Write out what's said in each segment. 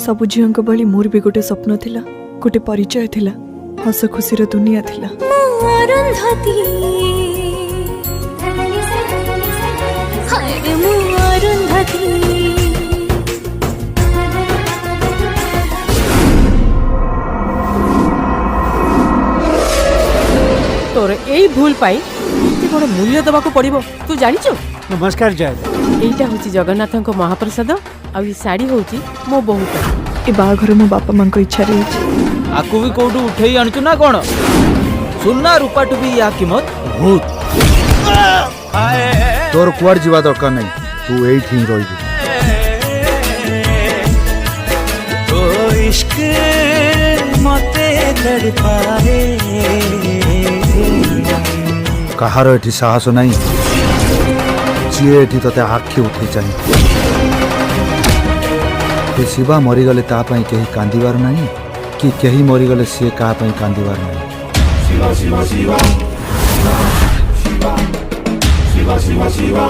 सब झील भली मोर भी गोटे स्वप्न थिला, गोटे परिचय थिला, हस खुशी दुनिया थिला। तोर यही भूल पाई एते बड़ मूल्य देवाक पड़िबो तू जानिचो। नमस्कार जय। एइटा होची जगन्नाथंको महाप्रसाद आ ई साड़ी होची मो बहु ए बाघर मो बापा मां को इच्छा रही। आकु भी कोठू उठेई आणचु ना कोन? सुन्ना रूपा टू भी या कीमत भूत। तोर कुआर जीवा दरकार नहीं, तू एठी रहिबू। ओ इश्क मते तड़पाए कहार एठी साहस नहीं, जी एठी तते आखि उठे चाहिए। शिवा मरीगले ता पई केही कांदिबार नहीं कि केही मरीगले सी का पई कांदिबार नहीं। शिवा शिवा शिवा शिवा शिवा शिवा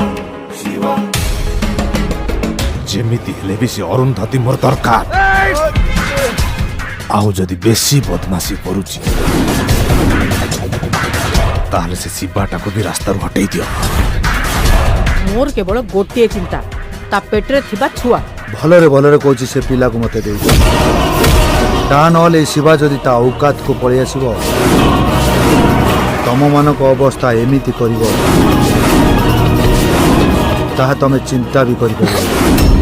शिवा जेमिति हेले भी से अरुंधति मोर दरकार। आउ जदि बेसी बदमाशी करूची ताहले से शिवाटा को भी रास्ता हटई दियो। मोर केवल गोटे चिंता ता पेटरे थिबा छुआ। भलरे कहूँ से पिला को मते दे ता नले शिवा जदि ता औकात को पळै आसीबो तम मानक अवस्था एमिति करिवो ताहा तमे चिंता भी करि परिबो।